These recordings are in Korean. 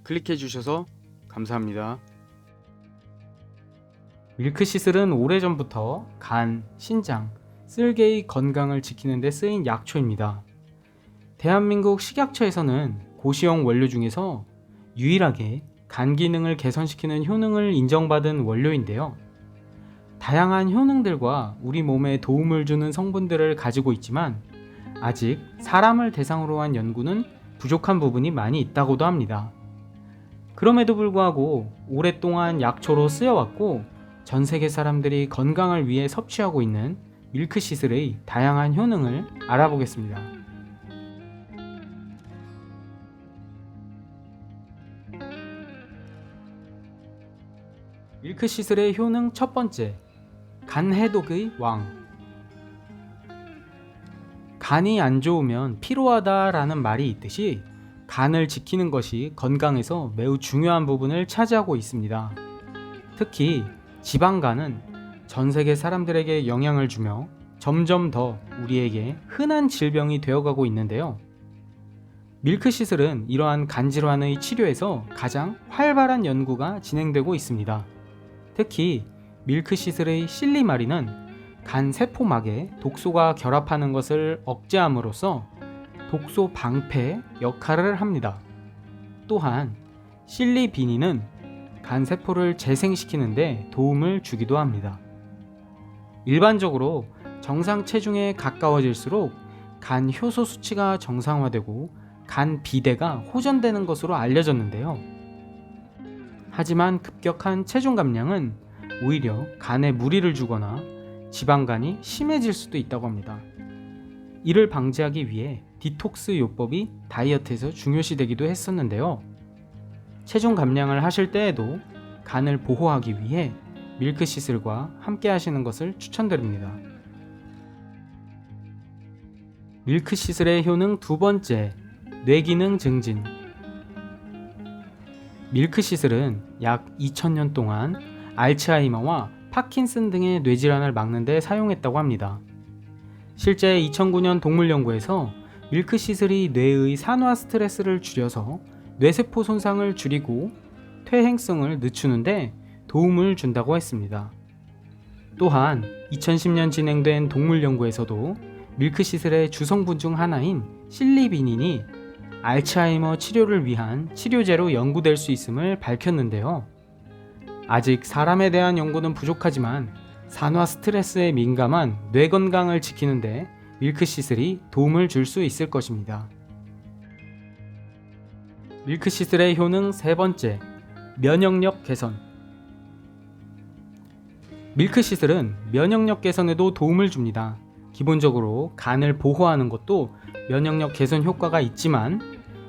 클릭해 주셔서 감사합니다. 밀크시슬은 오래전부터 간, 신장, 쓸개의 건강을 지키는 데 쓰인 약초입니다. 대한민국 식약처에서는 고시용 원료 중에서 유일하게 간 기능을 개선시키는 효능을 인정받은 원료인데요. 다양한 효능들과 우리 몸에 도움을 주는 성분들을 가지고 있지만 아직 사람을 대상으로 한 연구는 부족한 부분이 많이 있다고도 합니다. 그럼에도 불구하고 오랫동안 약초로 쓰여왔고 전 세계 사람들이 건강을 위해 섭취하고 있는 밀크시슬의 다양한 효능을 알아보겠습니다. 밀크시슬의 효능 첫 번째, 간 해독의 왕. 간이 안 좋으면 피로하다라는 말이 있듯이 간을 지키는 것이 건강에서 매우 중요한 부분을 차지하고 있습니다. 특히 지방간은 전 세계 사람들에게 영향을 주며 점점 더 우리에게 흔한 질병이 되어가고 있는데요. 밀크시슬은 이러한 간 질환의 치료에서 가장 활발한 연구가 진행되고 있습니다. 특히 밀크시슬의 실리마린은 간 세포막에 독소가 결합하는 것을 억제함으로써 독소 방패 역할을 합니다. 또한 실리비닌은 간 세포를 재생시키는 데 도움을 주기도 합니다. 일반적으로 정상 체중에 가까워질수록 간 효소 수치가 정상화되고 간 비대가 호전되는 것으로 알려졌는데요. 하지만 급격한 체중 감량은 오히려 간에 무리를 주거나 지방간이 심해질 수도 있다고 합니다. 이를 방지하기 위해 디톡스 요법이 다이어트에서 중요시되기도 했었는데요. 체중 감량을 하실 때에도 간을 보호하기 위해 밀크시슬과 함께 하시는 것을 추천드립니다. 밀크시슬의 효능 두 번째, 뇌기능 증진. 밀크시슬은 약 2000년 동안 알츠하이머와 파킨슨 등의 뇌질환을 막는 데 사용했다고 합니다. 실제 2009년 동물 연구에서 밀크시슬이 뇌의 산화 스트레스를 줄여서 뇌세포 손상을 줄이고 퇴행성을 늦추는데 도움을 준다고 했습니다. 또한 2010년 진행된 동물 연구에서도 밀크시슬의 주성분 중 하나인 실리비닌이 알츠하이머 치료를 위한 치료제로 연구될 수 있음을 밝혔는데요. 아직 사람에 대한 연구는 부족하지만 산화 스트레스에 민감한 뇌 건강을 지키는데 밀크시슬이 도움을 줄 수 있을 것입니다. 밀크시슬의 효능 세 번째, 면역력 개선. 밀크시슬은 면역력 개선에도 도움을 줍니다. 기본적으로 간을 보호하는 것도 면역력 개선 효과가 있지만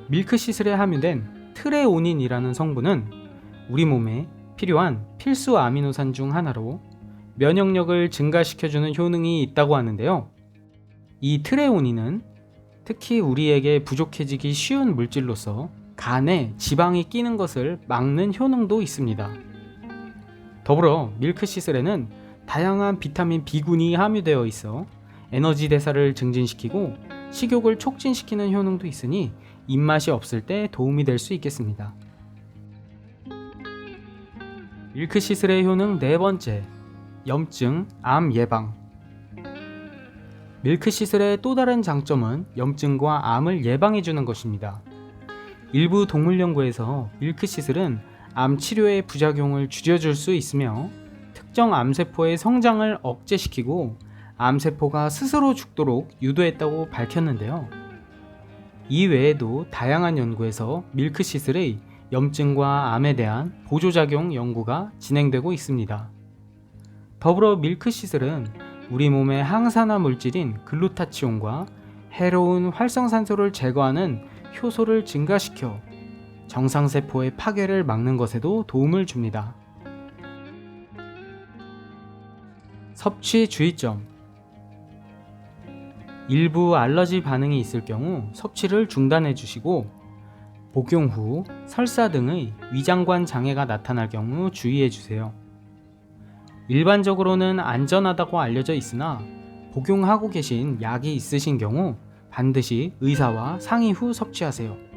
밀크시슬에 함유된 트레오닌이라는 성분은 우리 몸에 필요한 필수 아미노산 중 하나로 면역력을 증가시켜주는 효능이 있다고 하는데요. 이 트레오닌은 특히 우리에게 부족해지기 쉬운 물질로서 간에 지방이 끼는 것을 막는 효능도 있습니다. 더불어 밀크시슬에는 다양한 비타민 B군이 함유되어 있어 에너지 대사를 증진시키고 식욕을 촉진시키는 효능도 있으니 입맛이 없을 때 도움이 될 수 있겠습니다. 밀크시슬의 효능 네 번째, 염증, 암 예방. 밀크시슬의 또 다른 장점은 염증과 암을 예방해주는 것입니다. 일부 동물 연구에서 밀크시슬은 암 치료의 부작용을 줄여줄 수 있으며 특정 암세포의 성장을 억제시키고 암세포가 스스로 죽도록 유도했다고 밝혔는데요. 이 외에도 다양한 연구에서 밀크시슬의 염증과 암에 대한 보조작용 연구가 진행되고 있습니다. 더불어 밀크시슬은 우리 몸의 항산화 물질인 글루타치온과 해로운 활성산소를 제거하는 효소를 증가시켜 정상세포의 파괴를 막는 것에도 도움을 줍니다. 섭취 주의점. 일부 알러지 반응이 있을 경우 섭취를 중단해 주시고 복용 후 설사 등의 위장관 장애가 나타날 경우 주의해 주세요. 일반적으로는 안전하다고 알려져 있으나 복용하고 계신 약이 있으신 경우 반드시 의사와 상의 후 섭취하세요.